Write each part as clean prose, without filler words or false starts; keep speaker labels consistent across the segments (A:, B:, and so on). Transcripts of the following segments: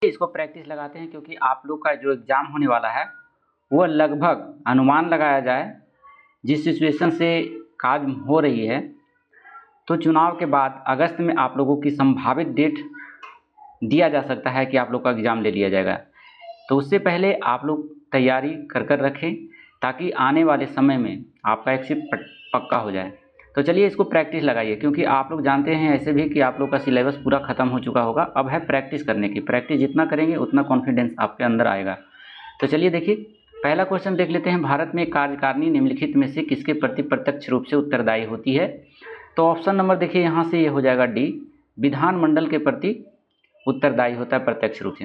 A: इसको प्रैक्टिस लगाते हैं क्योंकि आप लोग का जो एग्ज़ाम होने वाला है वो लगभग अनुमान लगाया जाए जिस सिचुएशन से काज हो रही है, तो चुनाव के बाद अगस्त में आप लोगों की संभावित डेट दिया जा सकता है कि आप लोग का एग्ज़ाम ले लिया जाएगा। तो उससे पहले आप लोग तैयारी कर रखें ताकि आने वाले समय में आपका एग्ज़ाम पक्का हो जाए। तो चलिए इसको प्रैक्टिस लगाइए, क्योंकि आप लोग जानते हैं ऐसे भी कि आप लोग का सिलेबस पूरा ख़त्म हो चुका होगा। अब है प्रैक्टिस करने की। प्रैक्टिस जितना करेंगे उतना कॉन्फिडेंस आपके अंदर आएगा। तो चलिए देखिए, पहला क्वेश्चन देख लेते हैं। भारत में कार्यकारिणी निम्नलिखित में से किसके प्रति प्रत्यक्ष रूप से उत्तरदायी होती है? तो ऑप्शन नंबर देखिए यहाँ से ये हो जाएगा डी, विधानमंडल के प्रति उत्तरदायी होता है प्रत्यक्ष रूप से।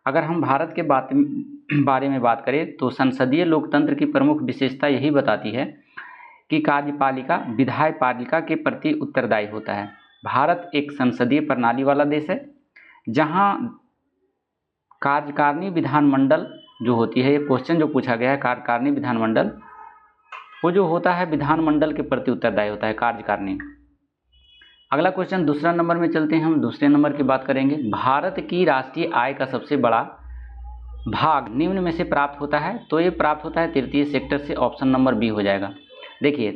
A: अगर हम भारत के बारे में बात करें तो संसदीय लोकतंत्र की प्रमुख विशेषता यही बताती है कि कार्यपालिका विधायपालिका के प्रति उत्तरदायी होता है। भारत एक संसदीय प्रणाली वाला देश है जहां कार्यकारिणी विधानमंडल जो होती है, ये क्वेश्चन जो पूछा गया है कार्यकारिणी विधानमंडल, वो जो होता है विधानमंडल के प्रति उत्तरदायी होता है कार्यकारिणी। अगला क्वेश्चन दूसरा नंबर में चलते हैं। हम दूसरे नंबर की बात करेंगे। भारत की राष्ट्रीय आय का सबसे बड़ा भाग निम्न में से प्राप्त होता है, तो ये प्राप्त होता है तृतीय सेक्टर से। ऑप्शन नंबर बी हो जाएगा। देखिए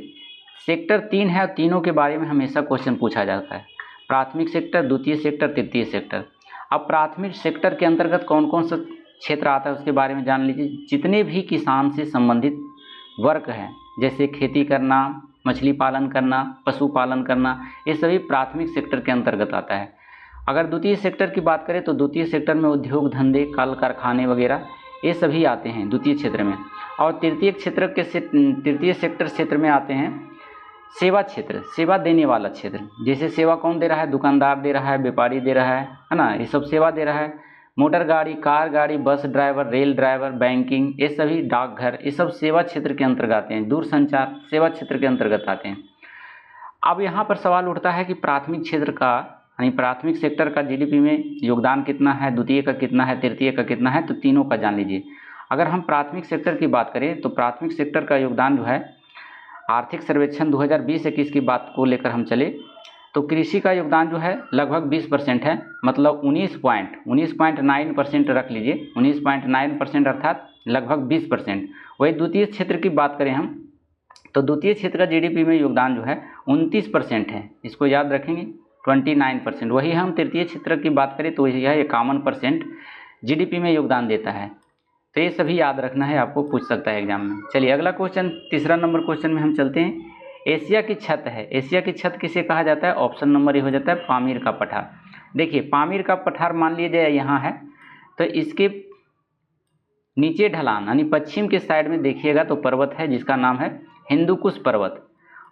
A: सेक्टर 3 है और तीनों के बारे में हमेशा क्वेश्चन पूछा जाता है, प्राथमिक सेक्टर, द्वितीय सेक्टर, तृतीय सेक्टर। अब प्राथमिक सेक्टर के अंतर्गत कौन कौन सा क्षेत्र आता है उसके बारे में जान लीजिए। जितने भी किसान से संबंधित वर्ग हैं, जैसे खेती करना, मछली पालन करना, पशुपालन करना, ये सभी प्राथमिक सेक्टर के अंतर्गत आता है। अगर द्वितीय सेक्टर की बात करें तो द्वितीय सेक्टर में उद्योग धंधे, कल कारखाने वगैरह ये सभी आते हैं द्वितीय क्षेत्र में। और तृतीय सेक्टर क्षेत्र में आते हैं सेवा क्षेत्र, सेवा देने वाला क्षेत्र। जैसे सेवा कौन दे रहा है? दुकानदार दे रहा है, व्यापारी दे रहा है ना, ये सब सेवा दे रहा है। मोटर गाड़ी, कार गाड़ी, bus driver, rail driver, banking, ये सभी, डाकघर, ये सब सेवा क्षेत्र के अंतर्गत आते हैं। दूरसंचार सेवा क्षेत्र के अंतर्गत आते हैं। अब यहाँ पर सवाल उठता है कि प्राथमिक क्षेत्र का यानी प्राथमिक सेक्टर का जीडीपी में योगदान कितना है, द्वितीय का कितना है, तृतीय का कितना है, तो तीनों का जान लीजिए। अगर हम प्राथमिक सेक्टर की बात करें तो प्राथमिक सेक्टर का योगदान जो है, आर्थिक सर्वेक्षण 2020-21 की बात को लेकर हम चले तो कृषि का योगदान जो है लगभग 20% है, मतलब 19.9% रख लीजिए, 19.9% अर्थात लगभग 20%। वही द्वितीय क्षेत्र की बात करें हम तो द्वितीय क्षेत्र का जीडीपी में योगदान जो है 29% है, इसको याद रखेंगे, 29%। वही हम तृतीय क्षेत्र की बात करें तो यह 51% जीडीपी में योगदान देता है। तो ये सभी याद रखना है, आपको पूछ सकता है एग्जाम में। चलिए अगला क्वेश्चन, तीसरा नंबर क्वेश्चन में हम चलते हैं। एशिया की छत है, एशिया की छत किसे कहा जाता है? ऑप्शन नंबर ये हो जाता है पामीर का पठार। देखिए पामीर का पठार मान लीजिए यहाँ है, तो इसके नीचे ढलान यानी पश्चिम के साइड में देखिएगा तो पर्वत है जिसका नाम है हिंदुकुश पर्वत।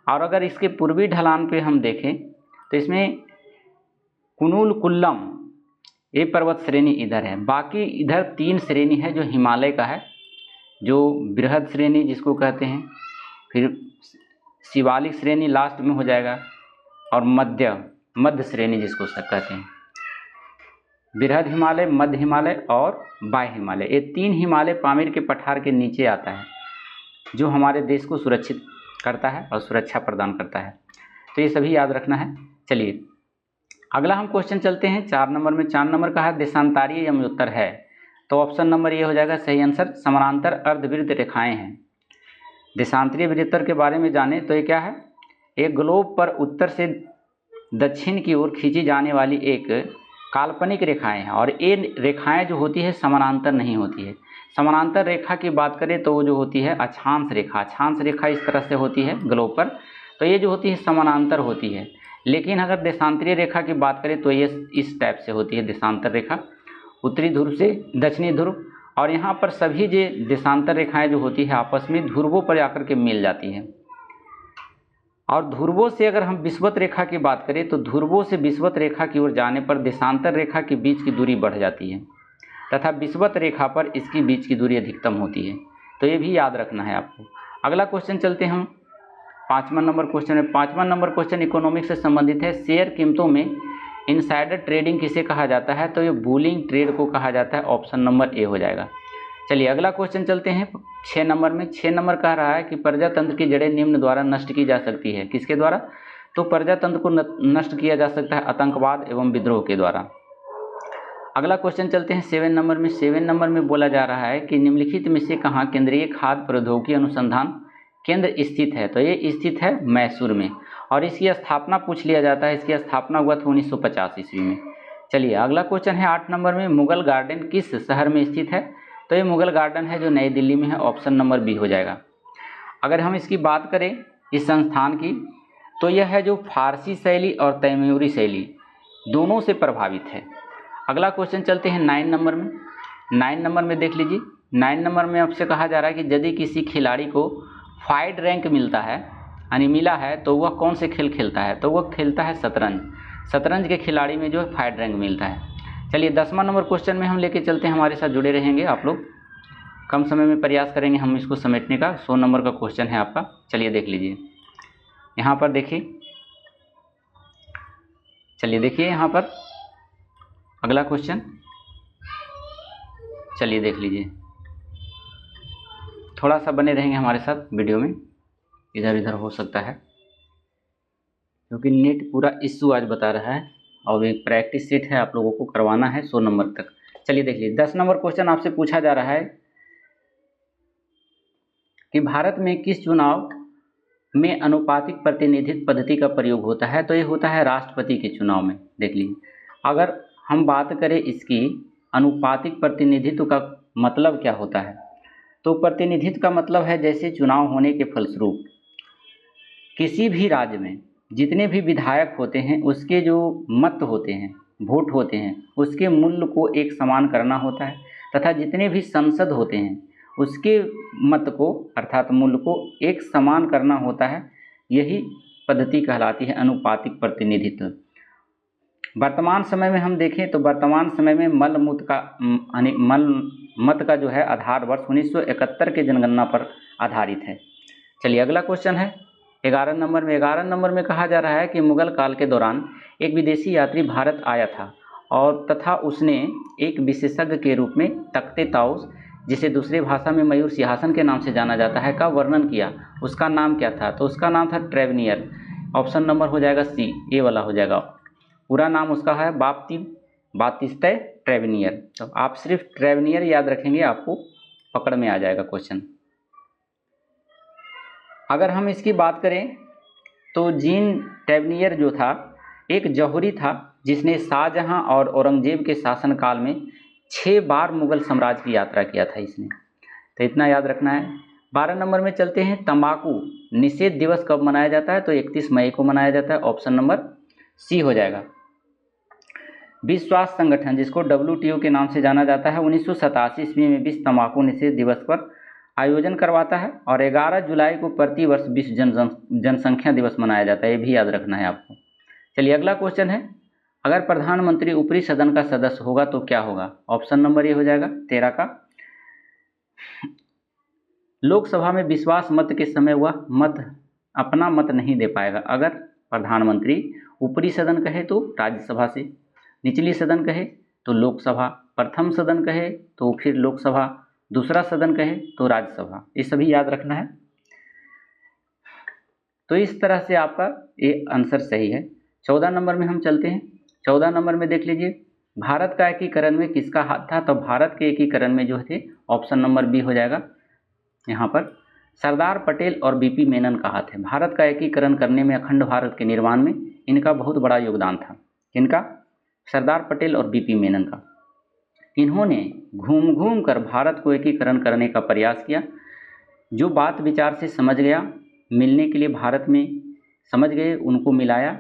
A: और अगर इसके पूर्वी ढलान पे हम देखें तो इसमें कुनुल कुल्लम ये पर्वत श्रेणी इधर है। बाकी इधर 3 श्रेणी है जो हिमालय का है, जो बृहद श्रेणी जिसको कहते हैं, फिर शिवालिक श्रेणी लास्ट में हो जाएगा, और मध्य श्रेणी जिसको कहते हैं। बृहद हिमालय, मध्य हिमालय और बाह्य हिमालय, ये 3 हिमालय पामीर के पठार के नीचे आता है, जो हमारे देश को सुरक्षित करता है और सुरक्षा प्रदान करता है। तो ये सभी याद रखना है। चलिए अगला हम क्वेश्चन चलते हैं 4 नंबर में। 4 नंबर का है देशांतरीय यमोत्तर है, तो ऑप्शन नंबर ये हो जाएगा सही आंसर, समानांतर अर्धवृत्त रेखाएं हैं। देशांतरीय वृत्तर के बारे में जाने तो ये क्या है? एक ग्लोब पर उत्तर से दक्षिण की ओर खींची जाने वाली एक काल्पनिक रेखाएं हैं, और ये रेखाएं जो होती है समानांतर नहीं होती है। समानांतर रेखा की बात करें तो वो जो होती है अक्षांश रेखा, अक्षांश रेखा इस तरह से होती है ग्लोब पर, तो ये जो होती है समानांतर होती है। लेकिन अगर देशांतरीय रेखा की बात करें तो ये इस टाइप से होती है देशांतर रेखा, उत्तरी ध्रुव से दक्षिणी ध्रुव। और यहाँ पर सभी जो देशांतर रेखाएं जो होती है आपस में ध्रुवों पर आकर के मिल जाती हैं। और ध्रुवों से अगर हम विषुवत रेखा की बात करें तो ध्रुवों से विषुवत रेखा की ओर जाने पर देशांतर रेखा के बीच की दूरी बढ़ जाती है, तथा विषुवत रेखा पर इसकी बीच की दूरी अधिकतम होती है। तो ये भी याद रखना है आपको। अगला क्वेश्चन चलते हैं हम 5वां नंबर क्वेश्चन है। 5वां नंबर क्वेश्चन इकोनॉमिक्स से संबंधित है। शेयर कीमतों में इनसाइडर ट्रेडिंग किसे कहा जाता है? तो ये बुलिंग ट्रेड को कहा जाता है। ऑप्शन नंबर ए हो जाएगा। चलिए अगला क्वेश्चन चलते हैं 6 नंबर में। 6 नंबर कह रहा है कि प्रजातंत्र की जड़ें निम्न द्वारा नष्ट की जा सकती है। किसके द्वारा? तो प्रजातंत्र को नष्ट किया जा सकता है आतंकवाद एवं विद्रोह के द्वारा। अगला क्वेश्चन चलते हैं 7 नंबर में। 7 नंबर में बोला जा रहा है कि निम्नलिखित में से कहाँ केंद्रीय खाद्य प्रौद्योगिकी अनुसंधान केंद्र स्थित है। तो ये स्थित है मैसूर में, और इसकी स्थापना पूछ लिया जाता है। इसकी स्थापना हुआ था 1950 ईस्वी में। चलिए अगला क्वेश्चन है 8 नंबर में, मुगल गार्डन किस शहर में स्थित है। तो ये मुगल गार्डन है जो नई दिल्ली में है, ऑप्शन नंबर बी हो जाएगा। अगर हम इसकी बात करें इस संस्थान की, तो यह है जो फारसी शैली और तैमूरी शैली दोनों से प्रभावित है। अगला क्वेश्चन चलते हैं 9 नंबर में। 9 नंबर में देख लीजिए, 9 नंबर में आपसे कहा जा रहा है कि यदि किसी खिलाड़ी को 5 रैंक मिलता है यानी मिला है, तो वह कौन से खेल खेलता है। तो वह खेलता है शतरंज। शतरंज के खिलाड़ी में जो है 5 रैंक मिलता है। चलिए 10वां नंबर क्वेश्चन में हम लेके चलते हैं, हमारे साथ जुड़े रहेंगे आप लोग। कम समय में प्रयास करेंगे हम इसको समेटने का। 100 नंबर का क्वेश्चन है आपका। चलिए देख लीजिए, यहाँ पर देखिए, चलिए देखिए यहाँ पर अगला क्वेश्चन। चलिए देख लीजिए, थोड़ा सा बने रहेंगे हमारे साथ वीडियो में, इधर इधर हो सकता है क्योंकि नेट पूरा इश्यू आज बता रहा है, और एक प्रैक्टिस सेट है आप लोगों को करवाना है 100 नंबर तक। चलिए देख लीजिए, 10 नंबर क्वेश्चन आपसे पूछा जा रहा है कि भारत में किस चुनाव में अनुपातिक प्रतिनिधित्व पद्धति का प्रयोग होता है। तो ये होता है राष्ट्रपति के चुनाव में। देख लीजिए, अगर हम बात करें इसकी अनुपातिक प्रतिनिधित्व का मतलब क्या होता है, तो प्रतिनिधित्व का मतलब है जैसे चुनाव होने के फलस्वरूप किसी भी राज्य में जितने भी विधायक होते हैं उसके जो मत होते हैं, वोट होते हैं, उसके मूल्य को एक समान करना होता है, तथा जितने भी सांसद होते हैं उसके मत को अर्थात मूल्य को एक समान करना होता है। यही पद्धति कहलाती है अनुपातिक प्रतिनिधित्व। वर्तमान समय में हम देखें तो वर्तमान समय में मल मत का जो है आधार वर्ष 1971 के जनगणना पर आधारित है। चलिए अगला क्वेश्चन है 11 नंबर में। 11 नंबर में कहा जा रहा है कि मुगल काल के दौरान एक विदेशी यात्री भारत आया था और तथा उसने एक विशेषज्ञ के रूप में तख्ते ताउस, जिसे दूसरी भाषा में मयूर सिंहासन के नाम से जाना जाता है, का वर्णन किया। उसका नाम क्या था। तो उसका नाम था ट्रेवेनियर। ऑप्शन नंबर हो जाएगा सी, ए वाला हो जाएगा। पूरा नाम उसका है बातिस्ता ट्रेवेनियर। तो आप सिर्फ ट्रेवेनियर याद रखेंगे, आपको पकड़ में आ जाएगा क्वेश्चन। अगर हम इसकी बात करें तो जीन ट्रेवेनियर जो था एक जौहरी था जिसने शाहजहां और औरंगजेब के शासनकाल में 6 बार मुगल साम्राज्य की यात्रा किया था इसने। तो इतना याद रखना है। 12 नंबर में चलते हैं, तंबाकू निषेध दिवस कब मनाया जाता है। तो 31 मई को मनाया जाता है। ऑप्शन नंबर सी हो जाएगा। विश्व स्वास्थ्य संगठन, जिसको WTO के नाम से जाना जाता है, 1987 ईस्वी में विश्व तंबाकू निषेध दिवस पर आयोजन करवाता है और 11 जुलाई को प्रतिवर्ष विश्व जनसंख्या दिवस मनाया जाता है। ये भी याद रखना है आपको। चलिए अगला क्वेश्चन है, अगर प्रधानमंत्री ऊपरी सदन का सदस्य होगा तो क्या होगा। ऑप्शन नंबर ये हो जाएगा 13 का। लोकसभा में विश्वास मत के समय वह अपना मत नहीं दे पाएगा। अगर प्रधानमंत्री ऊपरी सदन कहे तो राज्यसभा से, निचली सदन कहे तो लोकसभा, प्रथम सदन कहे तो फिर लोकसभा, दूसरा सदन कहे तो राज्यसभा। ये सभी याद रखना है। तो इस तरह से आपका ये आंसर सही है। 14 नंबर में हम चलते हैं। 14 नंबर में देख लीजिए, भारत का एकीकरण में किसका हाथ था। तो भारत के एकीकरण में जो थे, ऑप्शन नंबर बी हो जाएगा। यहाँ पर सरदार पटेल और BP मेनन का हाथ है। भारत का एकीकरण करने में, अखंड भारत के निर्माण में इनका बहुत बड़ा योगदान था। इनका सरदार पटेल और BP मेनन का। इन्होंने घूम घूम कर भारत को एकीकरण करने का प्रयास किया। जो बात विचार से समझ गया, मिलने के लिए भारत में समझ गए, उनको मिलाया।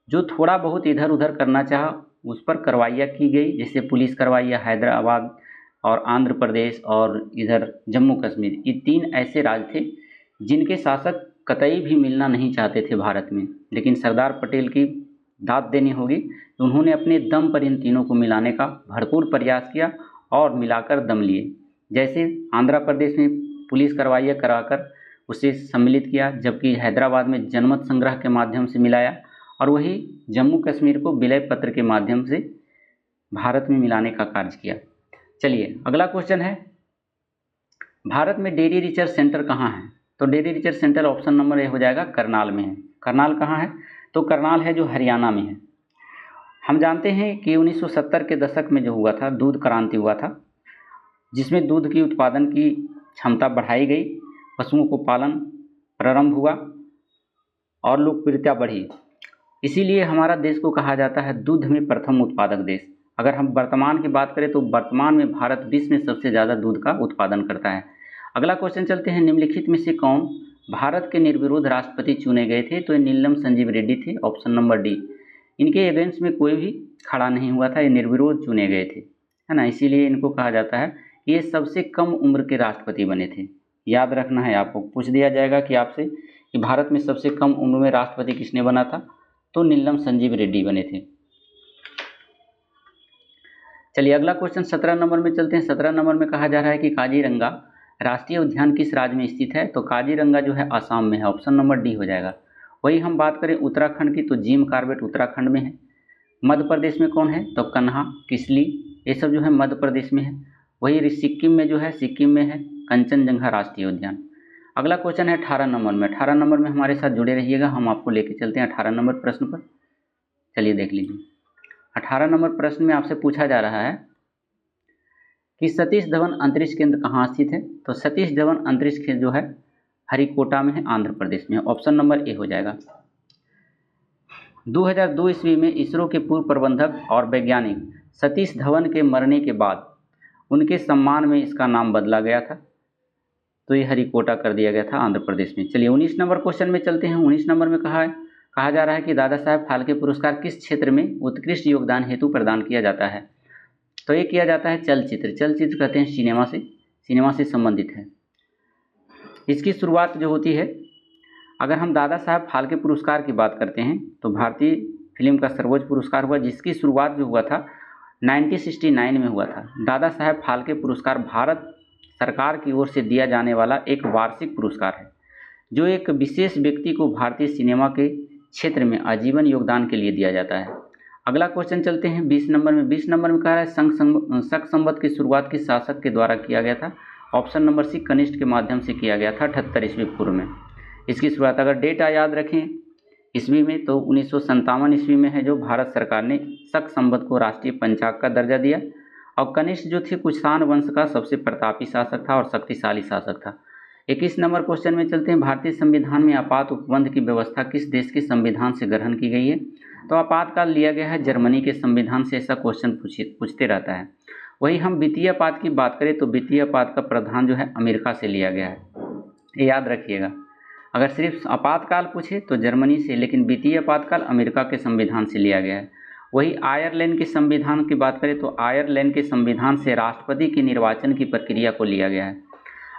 A: जो थोड़ा बहुत इधर उधर करना चाहा, उस पर कार्रवाइयाँ की गई, जैसे पुलिस कार्रवाइयाँ हैदराबाद और आंध्र प्रदेश और इधर जम्मू कश्मीर। ये 3 ऐसे राज्य थे जिनके शासक कतई भी मिलना नहीं चाहते थे भारत में, लेकिन सरदार पटेल की दाद देनी होगी। तो उन्होंने अपने दम पर इन तीनों को मिलाने का भरपूर प्रयास किया और मिलाकर दम लिए। जैसे आंध्र प्रदेश में पुलिस कार्रवाइयाँ कराकर उसे सम्मिलित किया, जबकि हैदराबाद में जनमत संग्रह के माध्यम से मिलाया, और वही जम्मू कश्मीर को विलय पत्र के माध्यम से भारत में मिलाने का कार्य किया। चलिए अगला क्वेश्चन है, भारत में डेयरी रिसर्च सेंटर कहाँ है। तो dairy research centre option number A हो जाएगा, करनाल में है। करनाल कहाँ है। तो करनाल है जो हरियाणा में है। हम जानते हैं कि 1970 के दशक में जो हुआ था दूध क्रांति हुआ था, जिसमें दूध की उत्पादन की क्षमता बढ़ाई गई, पशुओं को पालन प्रारंभ हुआ और लोकप्रियता बढ़ी। इसीलिए हमारा देश को कहा जाता है दूध में प्रथम उत्पादक देश। अगर हम वर्तमान की बात करें तो वर्तमान में भारत विश्व में सबसे ज़्यादा दूध का उत्पादन करता है। अगला क्वेश्चन चलते हैं, निम्नलिखित में से कौन भारत के निर्विरोध राष्ट्रपति चुने गए थे? तो ये नीलम संजीव रेड्डी थे, ऑप्शन नंबर डी। इनके अगेंस्ट में कोई भी खड़ा नहीं हुआ था, ये निर्विरोध चुने गए थे, है ना। इसीलिए इनको कहा जाता है कि ये सबसे कम उम्र के राष्ट्रपति बने थे। याद रखना है आपको, पूछ दिया जाएगा कि आपसे कि भारत में सबसे कम उम्र में राष्ट्रपति किसने बना था? तो नीलम संजीव रेड्डी बने थे। चलिए अगला क्वेश्चन 17 नंबर में चलते हैं। 17 नंबर में कहा जा रहा है कि काजीरंगा राष्ट्रीय उद्यान किस राज्य में स्थित है? तो काजीरंगा जो है असम में है, ऑप्शन नंबर डी हो जाएगा। वही हम बात करें उत्तराखंड की तो जिम कॉर्बेट उत्तराखंड में है। मध्य प्रदेश में कौन है? तो कन्हा, किसली, ये सब जो है मध्य प्रदेश में है। वही सिक्किम में जो है, सिक्किम में है कंचनजंगा राष्ट्रीय उद्यान। अगला क्वेश्चन है 18 नंबर में। 18 नंबर में हमारे साथ जुड़े रहिएगा, हम आपको लेके चलते हैं 18 नंबर प्रश्न पर। चलिए देख लीजिए, 18 नंबर प्रश्न में आपसे पूछा जा रहा है कि सतीश धवन अंतरिक्ष केंद्र कहाँ स्थित है? तो सतीश धवन अंतरिक्ष केंद्र जो है हरिकोटा में है, आंध्र प्रदेश में है, ऑप्शन नंबर ए हो जाएगा। 2002 ईस्वी में इसरो के पूर्व प्रबंधक और वैज्ञानिक सतीश धवन के मरने के बाद उनके सम्मान में इसका नाम बदला गया था, तो ये हरिकोटा कर दिया गया था आंध्र प्रदेश में। चलिए 19 नंबर क्वेश्चन में चलते हैं। 19 नंबर में कहा जा रहा है कि दादा साहेब फाल्के पुरस्कार किस क्षेत्र में उत्कृष्ट योगदान हेतु प्रदान किया जाता है? तो ये किया जाता है चलचित्र। चलचित्र कहते हैं सिनेमा से संबंधित है। इसकी शुरुआत जो होती है, अगर हम दादा साहेब फाल्के पुरस्कार की बात करते हैं तो भारतीय फिल्म का सर्वोच्च पुरस्कार हुआ, जिसकी शुरुआत जो हुआ था 1969 में हुआ था। दादा साहेब फाल्के पुरस्कार भारत सरकार की ओर से दिया जाने वाला एक वार्षिक पुरस्कार है, जो एक विशेष व्यक्ति को भारतीय सिनेमा के क्षेत्र में आजीवन योगदान के लिए दिया जाता है। अगला क्वेश्चन चलते हैं 20 नंबर में। 20 नंबर में कहा है शक संवत की शुरुआत किस शासक के द्वारा किया गया था? ऑप्शन नंबर सी कनिष्ठ के माध्यम से किया गया था 78 ईस्वी पूर्व में। इसकी शुरुआत अगर डेटा याद रखें ईस्वी में तो 1957 ईस्वी में है, जो भारत सरकार ने शक संवत को राष्ट्रीय पंचांग का दर्जा दिया। और कनिष्ठ जो थे कुषाण वंश का सबसे प्रतापी शासक था और शक्तिशाली शासक था। 21 नंबर क्वेश्चन में चलते हैं। भारतीय संविधान में आपात उपबंध की व्यवस्था किस देश के संविधान से ग्रहण की गई है? तो आपातकाल लिया गया है जर्मनी के संविधान से। ऐसा क्वेश्चन पूछते रहता है। वही हम वित्तीय आपात की बात करें तो वित्तीय आपात का प्रावधान जो है अमेरिका से लिया गया है, ये याद रखिएगा। अगर सिर्फ आपातकाल पूछे तो जर्मनी से, लेकिन वित्तीय आपातकाल अमेरिका के संविधान से लिया गया है। वही आयरलैंड के संविधान की बात करें तो आयरलैंड के संविधान से राष्ट्रपति के निर्वाचन की प्रक्रिया को लिया गया है।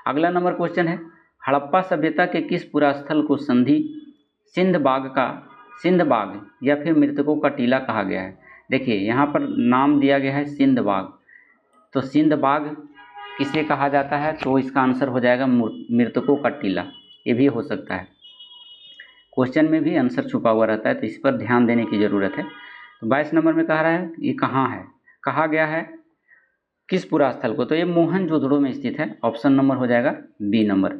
A: अगला नंबर क्वेश्चन है, हड़प्पा सभ्यता के किस पुरा स्थल को सिंध बाग या फिर मृतकों का टीला कहा गया है? देखिए यहाँ पर नाम दिया गया है सिंध बाग, तो सिंध बाग किसे कहा जाता है? तो इसका आंसर हो जाएगा मृतकों का टीला। ये भी हो सकता है, क्वेश्चन में भी आंसर छुपा हुआ रहता है, तो इस पर ध्यान देने की ज़रूरत है। तो 22 नंबर में कह रहा है ये कहाँ है, कहा गया है किस पुरा स्थल को? तो ये मोहनजोदड़ो में स्थित है, ऑप्शन नंबर हो जाएगा बी नंबर।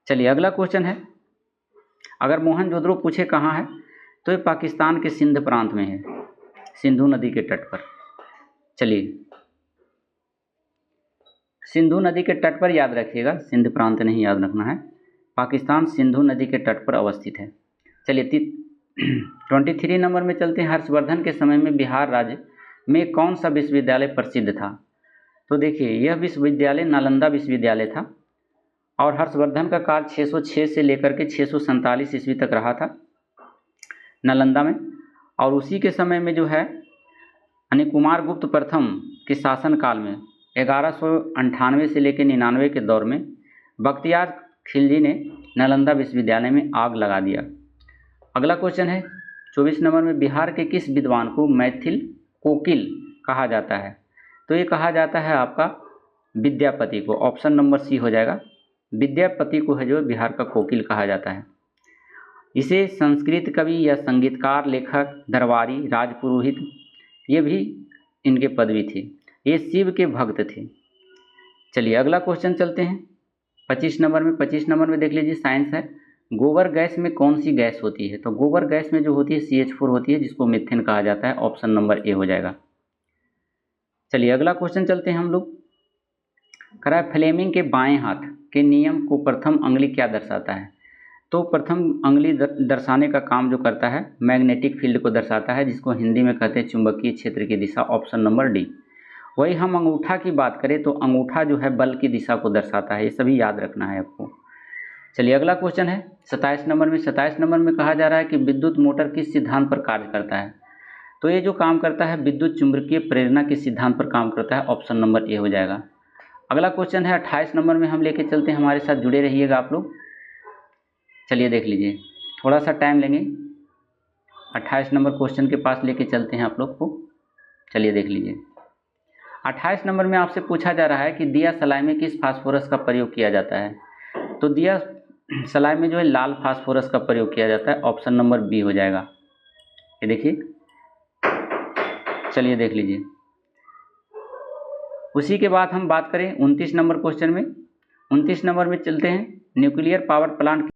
A: चलिए अगला क्वेश्चन है, अगर मोहनजोदड़ो पूछे कहाँ है तो ये पाकिस्तान के सिंध प्रांत में है, सिंधु नदी के तट पर। चलिए सिंधु नदी के तट पर याद रखिएगा, सिंध प्रांत नहीं याद रखना है। पाकिस्तान सिंधु नदी के तट पर अवस्थित है। चलिए 23 नंबर में चलते हैं। हर्षवर्धन के समय में बिहार राज्य में कौन सा विश्वविद्यालय प्रसिद्ध था? तो देखिए यह विश्वविद्यालय नालंदा विश्वविद्यालय था और हर्षवर्धन का काल 606 से लेकर के 647 ईस्वी तक रहा था नालंदा में। और उसी के समय में जो है यानी कुमार गुप्त प्रथम के शासनकाल में 1198 से लेकर 99 के दौर में बख्तियार खिलजी ने नालंदा विश्वविद्यालय में आग लगा दिया। अगला क्वेश्चन है 24 नंबर में, बिहार के किस विद्वान को मैथिल कोकिल कहा जाता है? तो ये कहा जाता है आपका विद्यापति को, ऑप्शन नंबर सी हो जाएगा। विद्यापति को है जो बिहार का कोकिल कहा जाता है। इसे संस्कृत कवि या संगीतकार, लेखक, दरबारी, राजपुरोहित ये भी इनके पदवी थे। ये शिव के भक्त थे। चलिए अगला क्वेश्चन चलते हैं 25 नंबर में। 25 नंबर में देख लीजिए, साइंस है। गोबर गैस में कौन सी गैस होती है? तो गोबर गैस में जो होती है CH4 होती है, जिसको मीथेन कहा जाता है। ऑप्शन नंबर ए हो जाएगा। चलिए अगला क्वेश्चन चलते हैं हम लोग। कह रहा है फ्लेमिंग के बाएं हाथ के नियम को प्रथम अंगुली क्या दर्शाता है? तो प्रथम अंगुली दर्शाने का काम जो करता है मैग्नेटिक फील्ड को दर्शाता है, जिसको हिंदी में कहते हैं चुंबकीय क्षेत्र की दिशा। Option number D. वही हम अंगूठा की बात करें तो अंगूठा जो है बल की दिशा को दर्शाता है। ये सभी याद रखना है आपको। चलिए अगला क्वेश्चन है 27 नंबर में। 27 नंबर में कहा जा रहा है कि विद्युत मोटर किस सिद्धांत पर कार्य करता है? तो ये जो काम करता है विद्युत चुंबकीय प्रेरणा के सिद्धांत पर काम करता है। ऑप्शन नंबर ए हो जाएगा। अगला क्वेश्चन है 28 नंबर में, हम लेके चलते हैं, हमारे साथ जुड़े रहिएगा आप लोग। चलिए देख लीजिए, थोड़ा सा टाइम लेंगे, 28 नंबर क्वेश्चन के पास लेके चलते हैं आप लोग को। चलिए देख लीजिए, 28 नंबर में आपसे पूछा जा रहा है कि दिया सलाई में किस फास्फोरस का प्रयोग किया जाता है? तो दिया सलाई में जो है लाल फास्फोरस का प्रयोग किया जाता है। ऑप्शन नंबर बी हो जाएगा। ये देखिए, चलिए देख लीजिए। उसी के बाद हम बात करें 29 नंबर क्वेश्चन में। 29 नंबर में चलते हैं, न्यूक्लियर पावर प्लांट